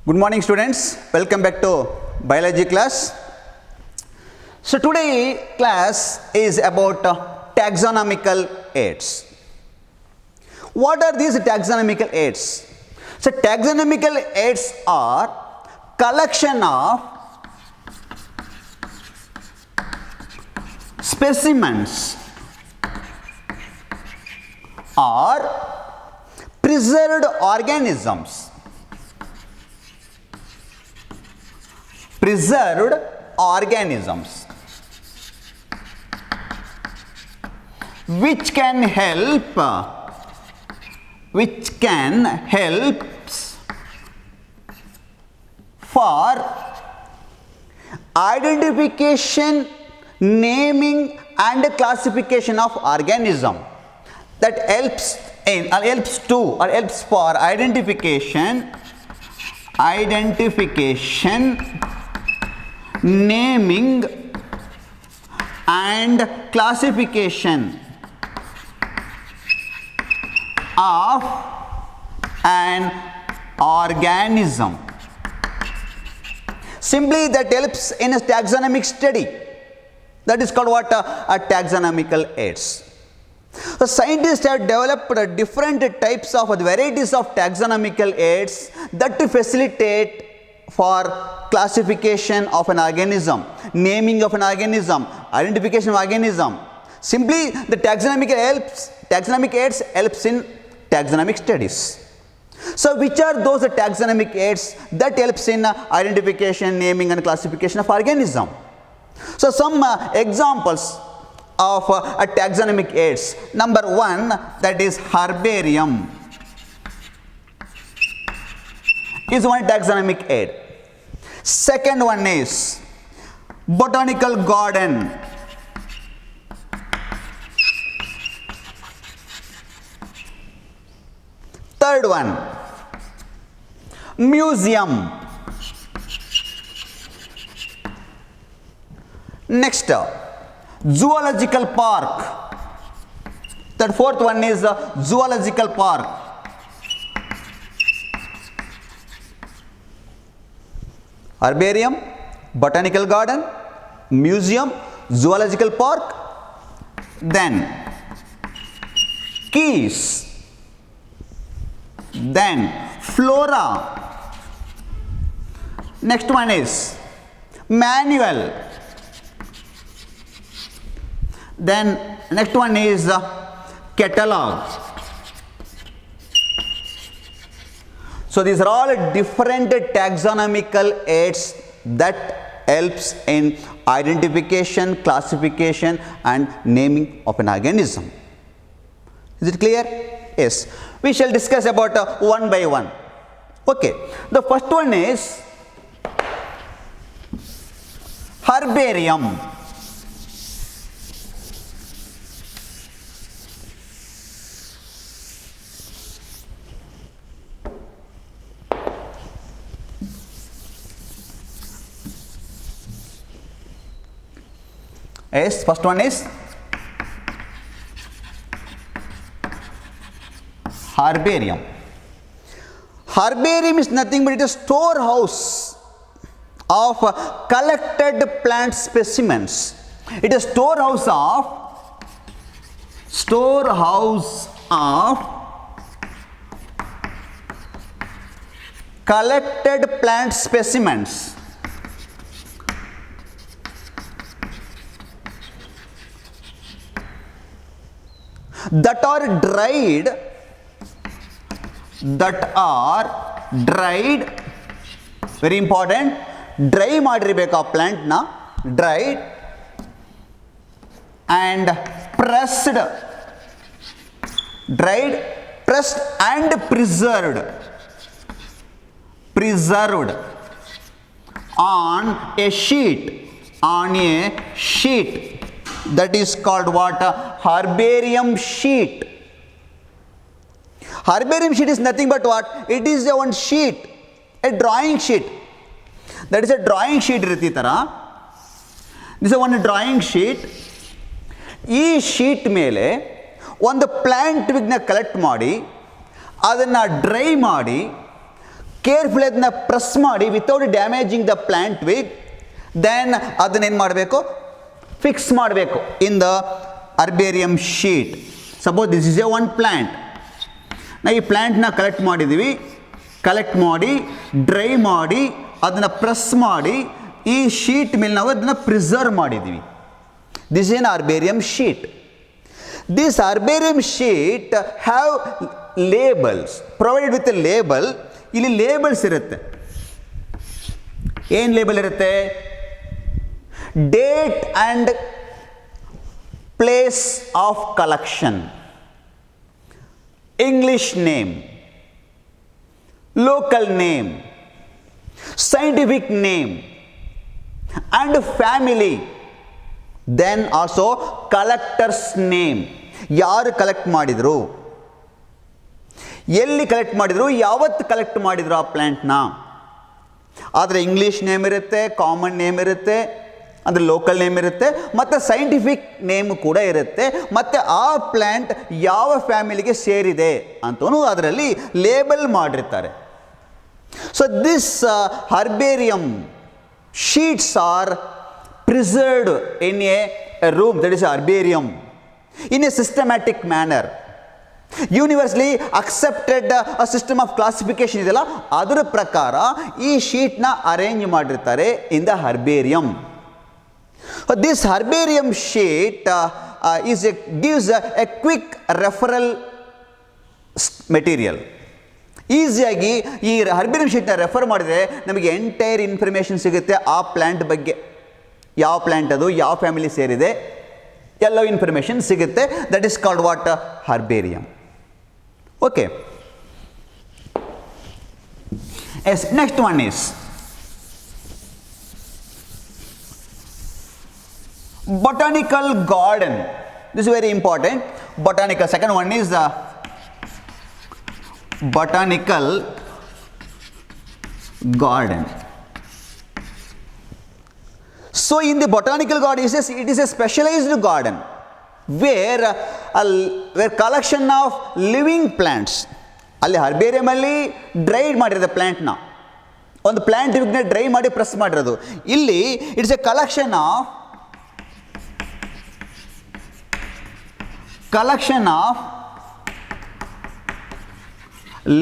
Good morning students, welcome back to biology class. So today class is about taxonomical aids. What are these taxonomical aids? So taxonomical aids are collection of specimens or preserved organisms which can help for identification, naming and classification of organism, that helps for identification, naming and classification of an organism. Simply that helps in a taxonomic study. That is called what? A taxonomical aids. The scientists have developed different types of varieties of taxonomical aids that facilitate for classification of an organism, naming of an organism, identification of organism. Simply the taxonomic aids helps in taxonomic studies. So which are those taxonomic aids that helps in identification, naming and classification of organism? So some examples of a taxonomic aids. Number one, that is herbarium is one taxonomic aid. Second one is botanical garden. Third one, museum. Next, zoological park. The fourth one is zoological park. Herbarium, botanical garden, museum, zoological park. Then keys. Then flora. Next one is manual. Then next one is catalog. So these are all different taxonomical aids that helps in identification, classification and naming of an organism. Is it clear? Yes. We shall discuss about one by one. Okay. The first one is herbarium. Yes, first one is herbarium. Herbarium is nothing but it is storehouse of collected plant specimens. It is storehouse of collected plant specimens that are dried, very important, dry ಮಾಡಿರಬೇಕು plant na, dried and pressed and preserved on a sheet, that is called what? Herbarium sheet. Herbarium sheet is nothing but what? It is a one sheet, a drawing sheet. That is a drawing sheet riti tara. This is one drawing sheet. Ee sheet mele ಒಂದು plant ವಿಗ್ನ collect ಮಾಡಿ ಅದನ್ನು dry ಮಾಡಿ careful ಅದನ್ನ press ಮಾಡಿ without damaging the plant with, then ಅದನ್ನೇನು ಮಾಡಬೇಕು, fix ಮಾಡಬೇಕು in the herbarium sheet. Suppose this is a one plant. ನಾವು ಈ ಪ್ಲ್ಯಾಂಟ್ನ ಕಲೆಕ್ಟ್ ಮಾಡಿದ್ದೀವಿ, ಕಲೆಕ್ಟ್ ಮಾಡಿ ಡ್ರೈ ಮಾಡಿ ಅದನ್ನು ಪ್ರೆಸ್ ಮಾಡಿ ಈ ಶೀಟ್ ಮೇಲೆ ನಾವು ಅದನ್ನು ಪ್ರಿಸರ್ವ್ ಮಾಡಿದ್ದೀವಿ. This is an herbarium sheet. This herbarium sheet have labels, provided with a label. ಇಲ್ಲಿ ಲೇಬಲ್ಸ್ ಇರುತ್ತೆ. ಏನು ಲೇಬಲ್ ಇರುತ್ತೆ? Date and place of collection, English name, local name, scientific name and family, then also collector's name. ಯಾರು collect ಮಾಡಿದ್ರು, ಎಲ್ಲಿ collect ಮಾಡಿದ್ರು, ಯಾವತ್ತು collect ಮಾಡಿದ್ರು ಆ ಪ್ಲ್ಯಾಂಟ್ನ. ಆದರೆ ಇಂಗ್ಲೀಷ್ ನೇಮ್ ಇರುತ್ತೆ, ಕಾಮನ್ ನೇಮ್ ಇರುತ್ತೆ, ಅಂದರೆ ಲೋಕಲ್ ನೇಮ್ ಇರುತ್ತೆ, ಮತ್ತು ಸೈಂಟಿಫಿಕ್ ನೇಮ್ ಕೂಡ ಇರುತ್ತೆ, ಮತ್ತು ಆ ಪ್ಲ್ಯಾಂಟ್ ಯಾವ ಫ್ಯಾಮಿಲಿಗೆ ಸೇರಿದೆ ಅಂತಲೂ ಅದರಲ್ಲಿ ಲೇಬಲ್ ಮಾಡಿರ್ತಾರೆ. So this herbarium sheets are preserved in a room, that is herbarium, in a systematic manner. Universally accepted a system of classification ಇದೆಲ್ಲ, ಅದರ ಪ್ರಕಾರ ಈ ಶೀಟ್ನ ಅರೇಂಜ್ ಮಾಡಿರ್ತಾರೆ in the herbarium. This herbarium sheet gives a quick referral material. ಈಸಿಯಾಗಿ ಈ herbarium ಶೀಟ್ನ refer ಮಾಡಿದರೆ ನಮಗೆ entire information ಸಿಗುತ್ತೆ ಆ ಪ್ಲ್ಯಾಂಟ್ ಬಗ್ಗೆ. ಯಾವ ಪ್ಲ್ಯಾಂಟ್ ಅದು, ಯಾವ ಫ್ಯಾಮಿಲಿ ಸೇರಿದೆ, ಎಲ್ಲ ಇನ್ಫಾರ್ಮೇಷನ್ ಸಿಗುತ್ತೆ. That is called what? Herbarium. Okay. Yes, next one is botanical garden. This is very important. Botanical, second one is botanical garden. So in the botanical garden, it is a specialized garden where collection of living plants. ಅಲ್ಲಿ herbarium ಅಲ್ಲಿ dried ಮಾಡಿರೋದು ಪ್ಲ್ಯಾಂಟ್ನ, ಒಂದು plant ಇವನ್ನ dry ಮಾಡಿ press ಮಾಡಿರೋದು. ಇಲ್ಲಿ it's a collection of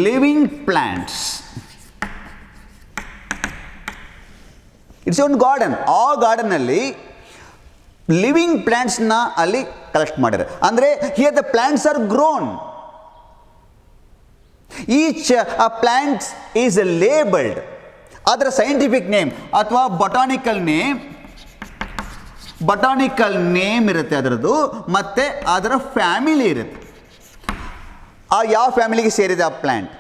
living plants. It's ಒಂದು garden. ಆ ಗಾರ್ಡನ್ನಲ್ಲಿ ಲಿವಿಂಗ್ ಪ್ಲ್ಯಾಂಟ್ಸ್ನ ಅಲ್ಲಿ ಕಲೆಕ್ಟ್ ಮಾಡಿದ್ದಾರೆ. ಅಂದರೆ here the plants are grown. Each plants is labelled. ಅದರ ಸೈಂಟಿಫಿಕ್ ನೇಮ್ ಅಥವಾ ಬೊಟಾನಿಕಲ್ ನೇಮ್ ಇರುತ್ತೆ ಅದರದ್ದು, ಮತ್ತು ಅದರ ಫ್ಯಾಮಿಲಿ ಇರುತ್ತೆ. ಆ ಯಾವ ಫ್ಯಾಮಿಲಿಗೆ ಸೇರಿದೆ ಆ plant.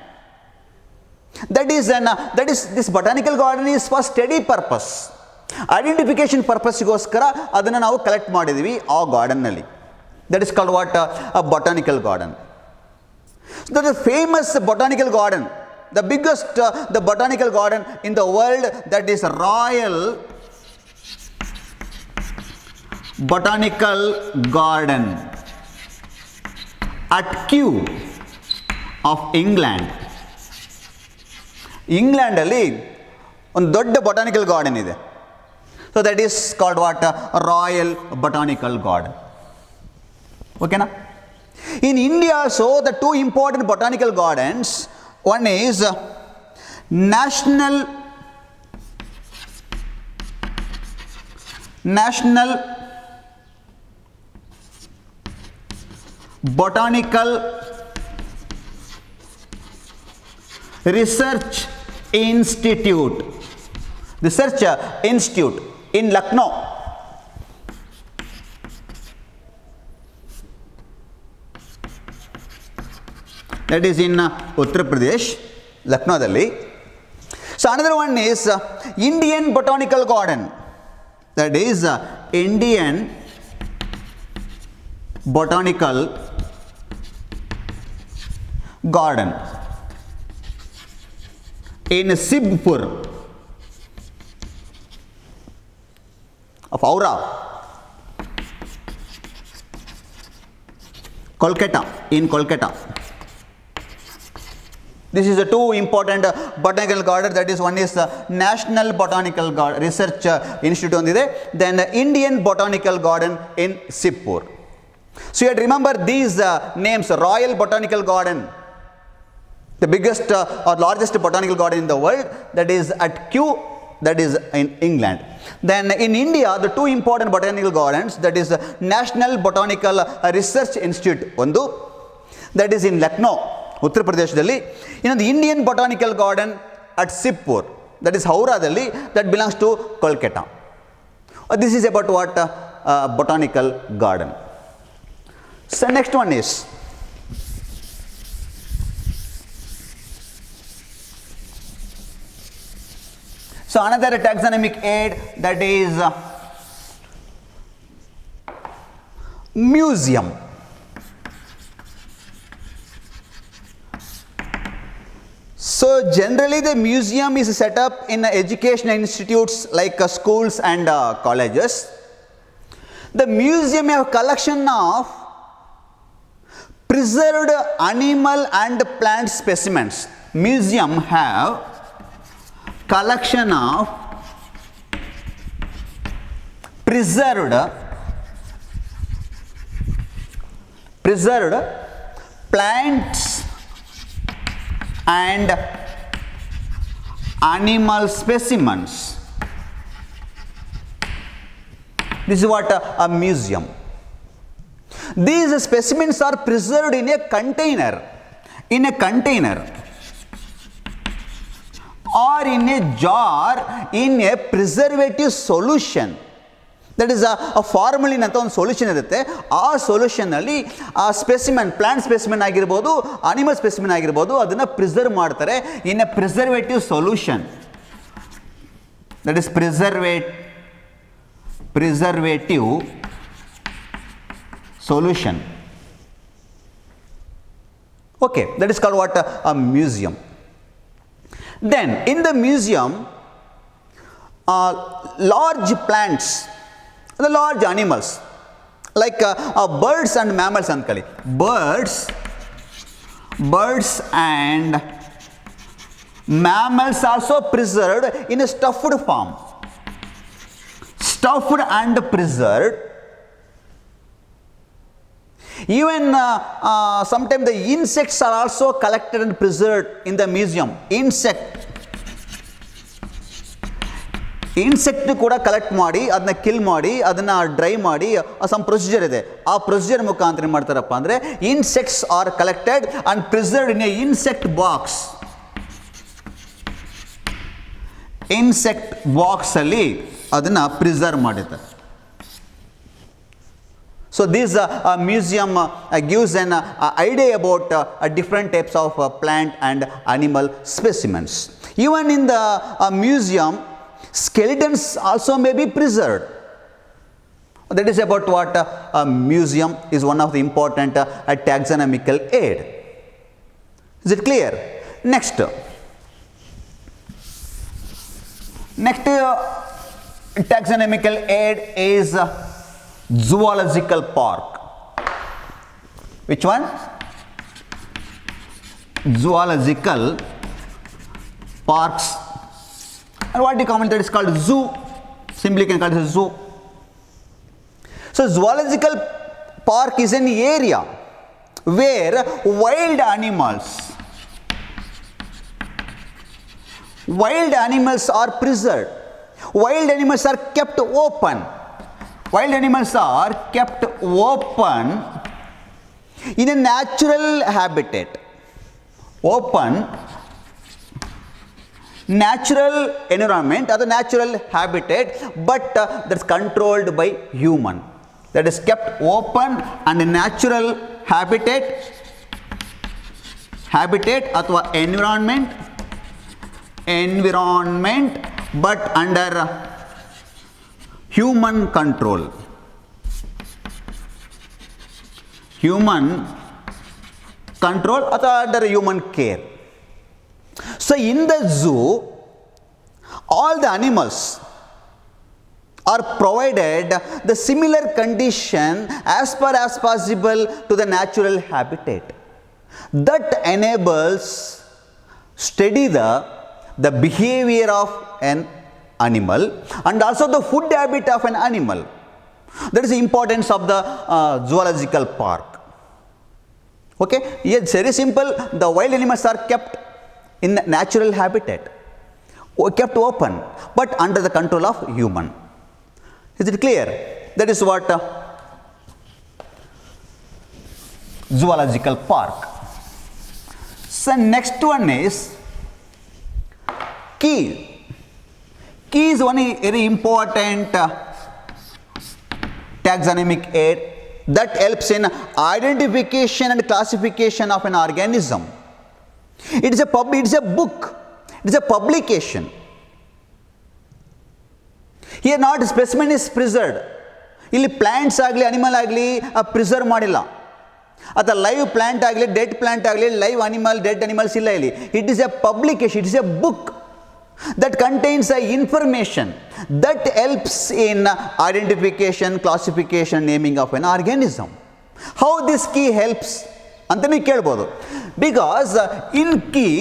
That is this botanical garden is for study purpose, identification ಪರ್ಪಸ್ಗೋಸ್ಕರ ಅದನ್ನು ನಾವು ಕಲೆಕ್ಟ್ ಮಾಡಿದ್ವಿ ಆ ಗಾರ್ಡನ್ನಲ್ಲಿ. That is called what? A botanical garden. That is famous botanical garden, the biggest the botanical garden in the world, that is royal botanical garden at Kew of England. ಇಂಗ್ಲೆಂಡಲ್ಲಿ ಒಂದು ದೊಡ್ಡ botanical garden ಇದೆ. So that is called what? Royal botanical garden. ಓಕೆನಾ? In India also the two important botanical gardens, one is national Botanical Research Institute in Lucknow. That is in Uttar Pradesh, Lucknowದಲ್ಲಿ. So another one is Indian Botanical Garden. That is Indian Botanical Garden in Sibpur of Aura, Kolkata, in Kolkata. This is the two important botanical garden, that is one is National Botanical Research Institute ondiದೆ, then Indian Botanical Garden in Sipur. So you have to remember these names: Royal Botanical Garden, the biggest or largest botanical garden in the world, that is at Kew, that is in England. Then in India, the two important botanical gardens, that is National Botanical Research Institute ಒಂದು, that is in Lucknow, Uttar Pradeshದಲ್ಲಿ. ಇನ್ನೊಂದು Indian Botanical Garden at Sipur, that is Howrahದಲ್ಲಿ, that belongs to Kolkata. This is about what botanical garden. So next one is so another taxonomic aid, that is museum. So generally the museum is set up in educational institutes like schools and colleges. The museum have collection of preserved animal and plant specimens. Museum have collection of preserved plants and animal specimens. This is what a museum. These specimens are preserved in a container, or in a jar in a preservative solution. That is a formalin ಅಂತ ಒಂದು solution ಇರುತ್ತೆ. ಆ solution ಅಲ್ಲಿ ಆ specimen, plant specimen ಆಗಿರ್ಬೋದು, animal specimen ಆಗಿರ್ಬೋದು, ಅದನ್ನ preserve ಮಾಡ್ತಾರೆ in a preservative solution. That is preservative solution. Okay, that is called what? A museum. Then in the museum, large plants, the large animals like birds and mammals ankali. Birds and mammals also preserved in a stuffed form. Stuffed and preserved. Even sometimes the insects are also collected and preserved in the museum. Insect ಕೂಡ collect ಮಾಡಿ ಅದನ್ನ kill ಮಾಡಿ ಅದನ್ನ dry ಮಾಡಿ some procedure ಇದೆ. ಆ procedure ಮುಖಾಂತರ ಏನು ಮಾಡ್ತಾರಪ್ಪ ಅಂದರೆ insects are collected and preserved in a insect box. Insect box ಅಲ್ಲಿ ಅದನ್ನ ಪ್ರಿಸರ್ವ್ ಮಾಡಿದ್ದಾರೆ. So this museum gives an idea about different types of plant and animal specimens. Even in the museum, skeletons also may be preserved. That is about what a museum is one of the important taxonomical aid. Is it clear? Next taxonomical aid is zoological park. Which one? Zoological parks. And what do you call it? That is called zoo. Simply can call it a zoo. So zoological park is an area where wild animals are preserved. Wild animals are kept open. Wild animals are kept open in a natural habitat. Open natural environment or the natural habitat, but that's controlled by human. That is kept open and natural habitat ಅಥವಾ environment but under human control. ಅಥವಾ under human care. So in the zoo, all the animals are provided the similar condition as far as possible to the natural habitat. That enables study the behavior of an animal and also the food habit of an animal. That is the importance of the zoological park. Okay, it's very simple. The wild animals are kept in natural habitat, kept open, but under the control of human. Is it clear? That is what zoological park. So next one is key. Key is one very important taxonomic aid that helps in identification and classification of an organism. It is a book. It is a publication. Here not specimen is preserved. ಇಲ್ಲಿ plants ಆಗಲಿ animal ಆಗಲಿ preserve ಮಾಡಿಲ್ಲ, ಅಥವಾ live plant ಆಗಲಿ dead plant ಆಗಲಿ live animal dead animals ಇಲ್ಲ ಇಲ್ಲಿ. It is A publication, it is A book that contains a information that helps in identification, classification, naming of an organism. How this key helps ಅಂತ ನೀವು ಕೇಳ್ಬೋದು. Because in key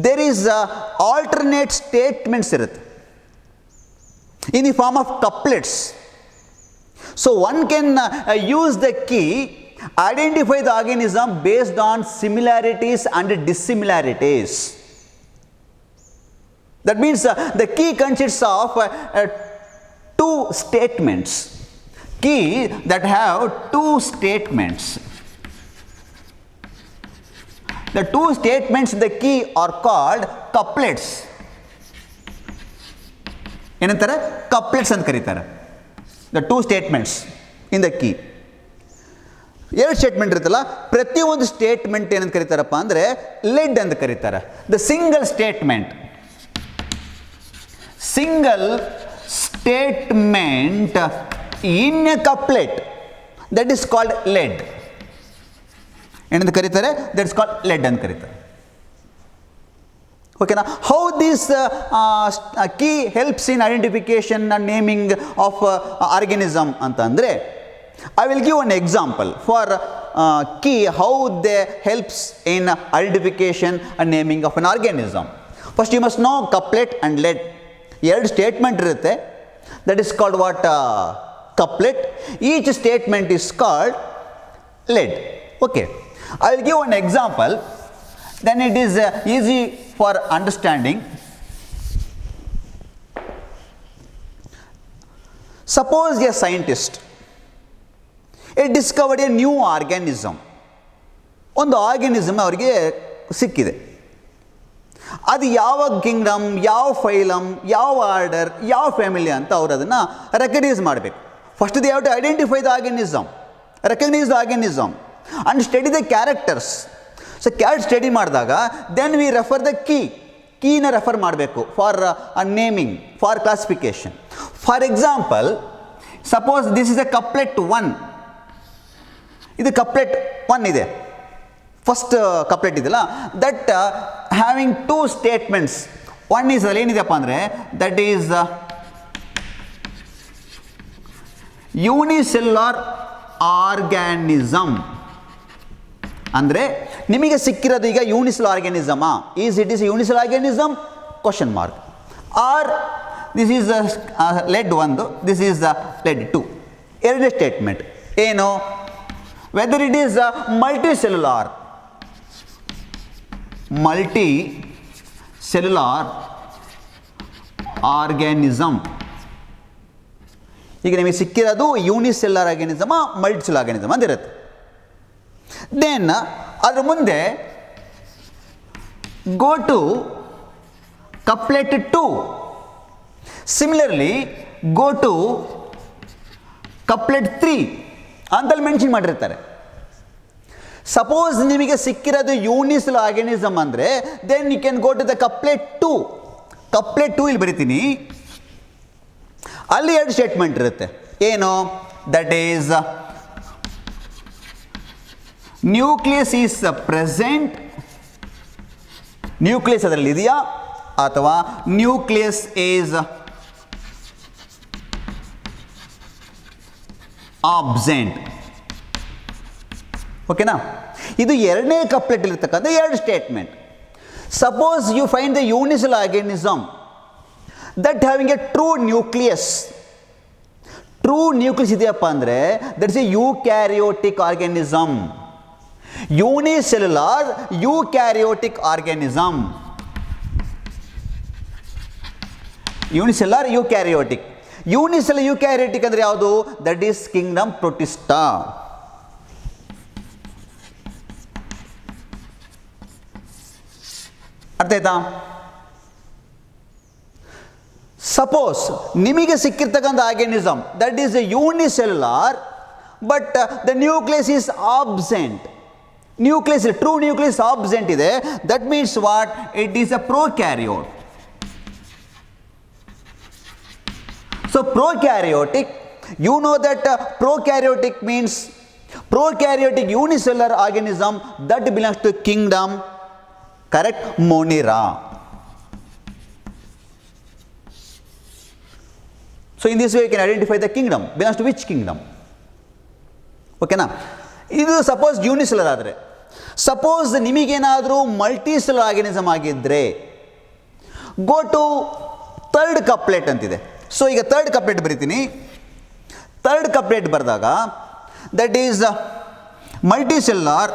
there is alternate statements ಇರುತ್ತೆ in the form of couplets. So one can use the key, identify the organism based on similarities and dissimilarities. That means the key consists of two statements. Key that have two statements. The two statements in the key are called couplets. ಏನಂತಾರೆ? couplets ಅಂತ ಕರೀತಾರೆ. The two statements in the key. ಎರಡು statement ಇರುತ್ತಲ್ಲ, ಪ್ರತಿಯೊಂದು statement ಏನಂತ ಕರೀತಾರಪ್ಪ ಅಂದರೆ LED ಅಂತ ಕರೀತಾರೆ. The single statement, single statement in a couplet, that is called lead. ಏನಂತ ಕರೀತಾರೆ? that is called lead ಅಂತ ಕರೀತಾರೆ. ಓಕೆನಾ? How this key helps in identification and naming of organism ಅಂತಂದರೆ, I will give one example for key how they helps in identification and naming of an organism. First you must know couplet and lead. ಎರಡು statement ಇರುತ್ತೆ, that is called what? Couplet. Each statement is called lead. Okay, I will give one example, then it is easy for understanding. Suppose a scientist discovered a new organism. ಒಂದು organism ಅವರಿಗೆ ಸಿಕ್ಕಿದೆ. ಅದು ಯಾವ Kingdom, ಯಾವ phylum, ಯಾವ order, ಯಾವ family ಅಂತ ಅವರು ಅದನ್ನು ರೆಕಗ್ನೈಸ್ ಮಾಡಬೇಕು. First they have to identify the organism, recognise the organism and study the characters. So character study ಮಾಡಿದಾಗ ದೆನ್ ವಿ ರೆಫರ್ ದ ಕೀನ ರೆಫರ್ ಮಾಡಬೇಕು for naming, for classification. For example, suppose this is a couplet 1. ಇದು couplet 1 ಇದೆ, first couplet ಇದೆಯಲ್ಲ, that having two statements. One is ಅಲ್ಲಿ ಏನಿದೆಪ್ಪ ಅಂದರೆ that is unicellular organism. ಅಂದರೆ ನಿಮಗೆ ಸಿಕ್ಕಿರೋದು ಈಗ ಯೂನಿಸೆಲ್ಯುಲಾರ್ ಆರ್ಗ್ಯಾನಿಸಮಾ? Is it is unicellular organism? Question mark. Or this is lead 1, this is lead 2. ಎರಡನೇ ಸ್ಟೇಟ್ಮೆಂಟ್ ಏನು? Whether it is multicellular organism. ಈಗ ನಿಮಗೆ ಸಿಕ್ಕಿರೋದು ಯೂನಿಸೆಲ್ಯುಲಾರ್ ಆರ್ಗ್ಯಾನಿಸಮ್, ಮಲ್ಟಿಸೆಲ್ಯುಲಾರ್ ಆರ್ಗ್ಯಾನಿಸಮ್ ಅಂತ ಇರುತ್ತೆ. ದೆನ್ ಅದ್ರ ಮುಂದೆ go to couplet 2. Similarly go to couplet 3 ಅಂತಲ್ಲಿ ಮೆನ್ಷನ್ ಮಾಡಿರ್ತಾರೆ. ಸಪೋಸ್ ನಿಮಗೆ ಸಿಕ್ಕಿರೋದು ಯೂನಿಸೆಲ್ಯುಲಾರ್ ಆರ್ಗ್ಯಾನಿಸಮ್ ಅಂದರೆ then you can go to the couplet 2. Couplet 2 ಇಲ್ಲಿ ಬರಿತೀನಿ. ಅಲ್ಲಿ ಎರಡು ಸ್ಟೇಟ್ಮೆಂಟ್ ಇರುತ್ತೆ. ಏನು? That is nucleus is present. Nucleus ಅದರಲ್ಲಿ ಇದೆಯಾ, ಅಥವಾ ನ್ಯೂಕ್ಲಿಯಸ್ ಈಸ್ ಆಬ್ಸೆಂಟ್. ಓಕೆನಾ? ಇದು ಎರಡನೇ ಕಪ್ಲೆಟ್ ಇರ್ತಕ್ಕಂಥ ಎರಡು statement. Suppose you find the unicellular organism that having a true nucleus. True nucleus ಇದೆಯಪ್ಪ ಅಂದರೆ that is a eukaryotic organism. Unicellular eukaryotic organism. Unicellular eukaryotic. Unicellular eukaryotic ಅಂದರೆ ಯಾವುದು? That is kingdom Protista. ಅರ್ಥ ಆಯ್ತಾ? ಸಪೋಸ್ ನಿಮಗೆ ಸಿಕ್ಕಿರ್ತಕ್ಕಂಥ organism that is unicellular but the nucleus is absent. Nucleus true nucleus absent ಇದೆ. That means what? It is a prokaryote. So prokaryotic, you know that prokaryotic means prokaryotic unicellular organism that belongs to kingdom, correct, Monera. So in this way you can identify the kingdom belongs to which kingdom. Okay na? ಇದು suppose unicellular ಆದರೆ. Suppose ನಿಮಗೇನಾದರೂ multicellular organism ಆಗಿದ್ದರೆ go to third ಕಪ್ಲೆಟ್ ಅಂತಿದೆ. So ಈಗ third ಕಪ್ಲೆಟ್ ಬರಿತೀನಿ. Third ಕಪ್ಲೆಟ್ ಬರೆದಾಗ that is multicellular,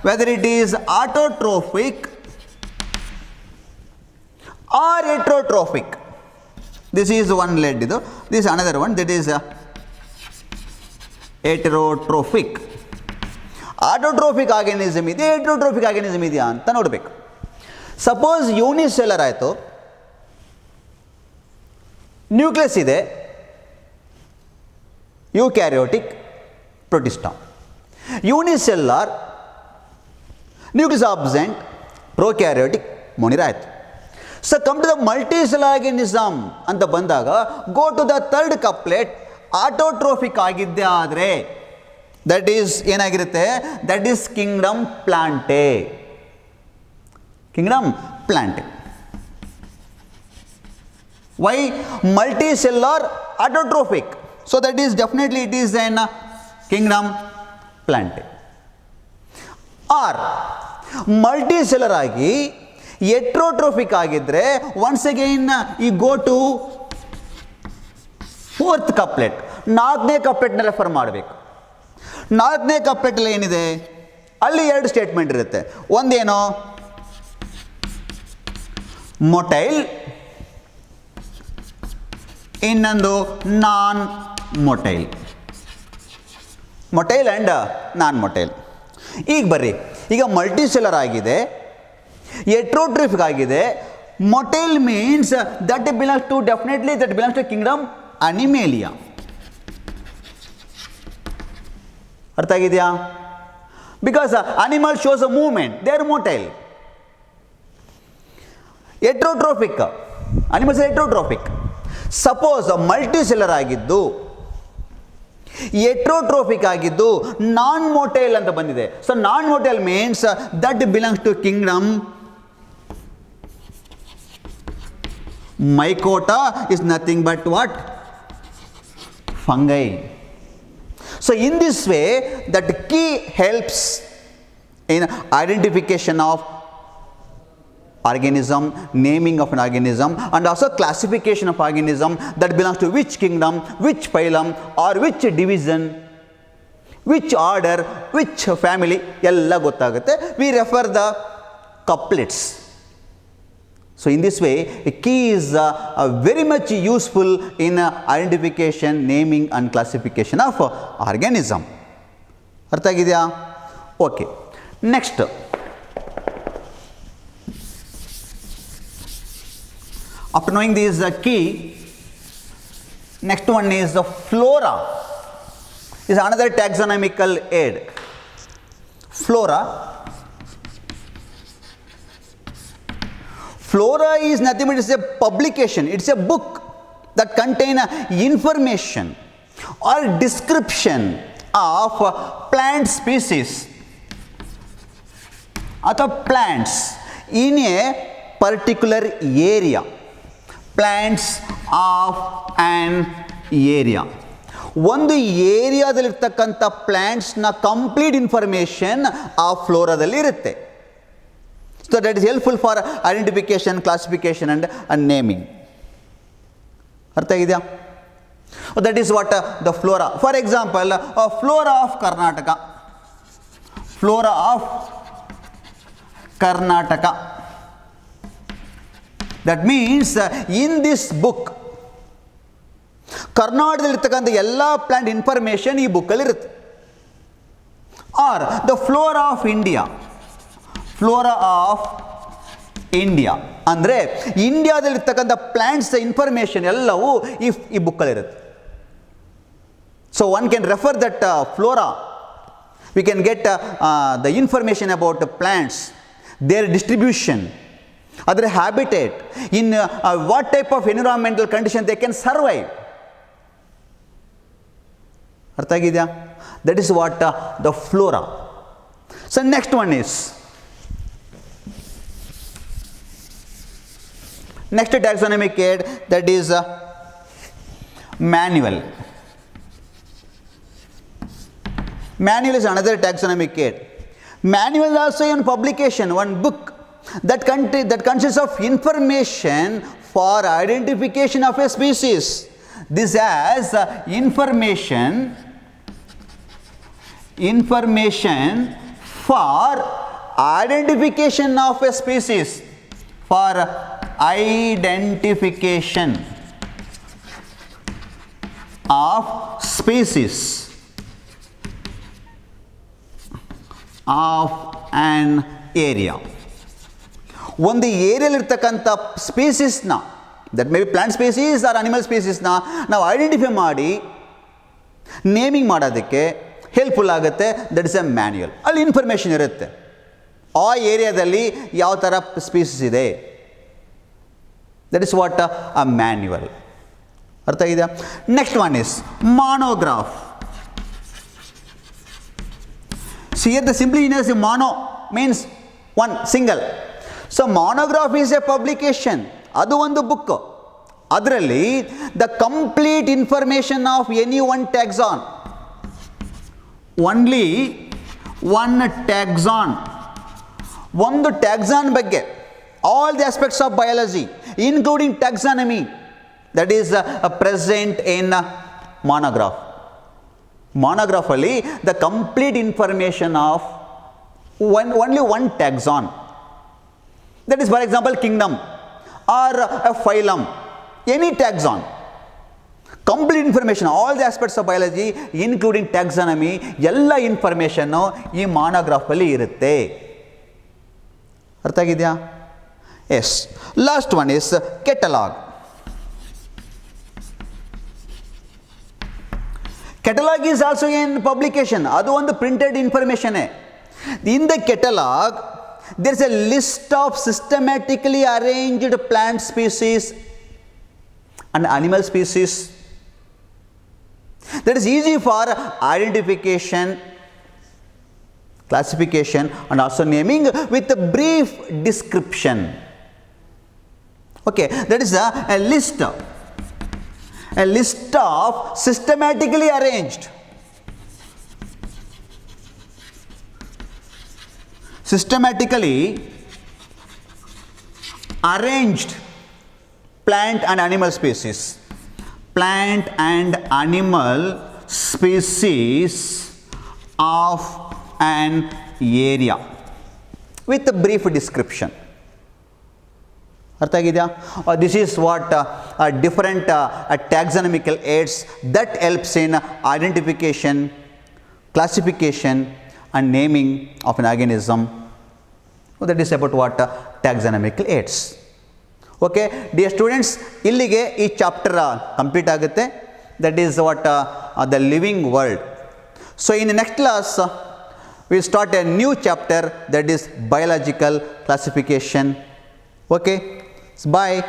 whether it is autotrophic or heterotrophic. This is one lead idu, this is another one, that is heterotrophic. Autotrophic organism ide, heterotrophic organism idೆಯಾ ಅಂತ ನೋಡಬೇಕು. Suppose unicellular ಆಯಿತು, nucleus ಇದೆ, eukaryotic Protista. Unicellular, nucleus absent, prokaryotic, Monera ಆಯಿತು. So come to the multicellular organism ಅಂತ ಬಂದಾಗ go to the third couplet. Autotrophic ಆಗಿದ್ದೇ ಆದರೆ that is ಏನಾಗಿರುತ್ತೆ? That is kingdom plantae. Kingdom plantae. Why? Multicellular autotrophic. So that is definitely it is an kingdom plantae. Or multicellular ಆಗಿ heterotrophic ಆಗಿದ್ದರೆ once again ಈ go to fourth ಕಪ್ಲೆಟ್. ನಾಲ್ಕನೇ ಕಪ್ಲೆಟ್ನ refer ಮಾಡಬೇಕು. ನಾಲ್ಕನೇ ಕಪ್ಲೆಟಲ್ಲಿ ಏನಿದೆ? ಅಲ್ಲಿ ಎರಡು ಸ್ಟೇಟ್ಮೆಂಟ್ ಇರುತ್ತೆ. ಒಂದೇನೋ ಮೊಟೈಲ್, ಇನ್ನೊಂದು non motile. Motile and non motile. ಈಗ ಬರ್ರಿ, ಈಗ ಮಲ್ಟಿಸೆಲ್ಯುಲರ್ ಆಗಿದೆ, ಹೆಟ್ರೋಟ್ರೋಫಿಕ್ ಆಗಿದೆ. Motile means that belongs to definitely that belongs to kingdom Animalia. ಅರ್ಥ ಆಗಿದೆಯಾ? Because animal shows a movement, they are motile. Heterotrophic animals heterotrophic. Suppose multicellular ಆಗಿದ್ದು heterotrophic ಆಗಿದ್ದು non motile ಅಂತ ಬಂದಿದೆ. So non motile means that belongs to kingdom Mycota is nothing but what? Fungi. So in this way that key helps in identification of organism, naming of an organism, and also classification of organism that belongs to which kingdom, which phylum or which division, which order, which family, ella gottagutte. We refer the couplets. So in this way a key is very much useful in identification, naming and classification of organism. ಅರ್ಥ ಆಗಿದೆಯಾ? Okay, next after knowing this key, next one is the flora. Is another taxonomical aid. Flora. Flora is nothing but it's a publication. It's a book that contains information or description of plant species or plants in a particular area. Plants of an area. ಒಂದು ಏರಿಯಾದಲ್ಲಿರ್ತಕ್ಕಂಥ ಪ್ಲ್ಯಾಂಟ್ಸ್ನ complete information ಆ ಫ್ಲೋರಾದಲ್ಲಿ ಇರುತ್ತೆ. So that is helpful for identification, classification and naming. ಅರ್ಥ ಆಗಿದೆಯಾ? That is what the flora. For example, flora of Karnataka. Flora of Karnataka. That means in this book, ಕರ್ನಾಟಕದಲ್ಲಿರ್ತಕ್ಕಂಥ ಎಲ್ಲ plant information ಈ ಬುಕ್ಕಲ್ಲಿ ಇರುತ್ತೆ. Or the flora of India. Flora of India ಅಂದರೆ ಇಂಡಿಯಾದಲ್ಲಿರ್ತಕ್ಕಂಥ plants information ಎಲ್ಲವೂ ಈ ಬುಕ್ಕಲ್ಲಿರುತ್ತೆ. So one can refer that flora. We can get the information about plants, their distribution, ಅದರ habitat, in what type of environmental condition they can survive. ಅರ್ಥ ಆಗಿದೆಯಾ? That is what the flora. So next one is next taxonomic aid, that is manual. Manual is another taxonomic aid. Manual is also in publication, one book that consists of information for identification of a species. This has information for identification of a species, for identification of species of an area. ಒಂದು ಏರಿಯಲ್ಲಿರ್ತಕ್ಕಂಥ ಸ್ಪೀಸೀಸ್ನ, that may be plant species or animal ಸ್ಪೀಸೀಸ್ನ ನಾವು identify ಮಾಡಿ naming ಮಾಡೋದಕ್ಕೆ helpful ಆಗುತ್ತೆ. That is a manual. ಅಲ್ಲಿ information ಇರುತ್ತೆ, ಆ ಏರಿಯಾದಲ್ಲಿ ಯಾವ ಥರ ಸ್ಪೀಸೀಸ್ ಇದೆ. That is what a manual. ಅರ್ಥ ಇದೆಯಾ? Next one is monograph. See here the simply means mono means one, single. So monograph is a publication. ಅದು ಒಂದು ಬುಕ್. ಅದರಲ್ಲಿ the complete information of any one taxon, only one taxon, ಒಂದು taxon ಬಗ್ಗೆ, all the aspects of biology including taxonomy, that is present in monograph. Monograph ಅಲ್ಲಿ the complete information of only one taxon, that is for example kingdom or a phylum, any taxon, complete information, all the aspects of biology including taxonomy, ಎಲ್ಲ ಇನ್ಫಾರ್ಮೇಷನ್ನು ಈ monograph ಅಲ್ಲಿ ಇರುತ್ತೆ. ಅರ್ಥ ಆಗಿದೆಯಾ? Yes. Last one is catalogue. Catalog is also in publication. ಅದು ಒಂದು printed ಇನ್ಫಾರ್ಮೇಷನ್ನೇ. In the catalog, there is a list of systematically arranged plant species and animal species. That is easy for identification, classification and also naming with a brief description. Okay, that is a list of systematically arranged plant and animal species. Plant and animal species of an area with a brief description. ಅರ್ಥ ಆಗಿದೆಯಾ? This is what different taxonomical aids that helps in identification, classification and naming of an organism. That is about what taxonomical aids. Okay dear students, ಇಲ್ಲಿಗೆ ಈ chapter complete ಆಗುತ್ತೆ. That is what the living world. So in next class we start a new chapter, that is biological classification. Okay, bye.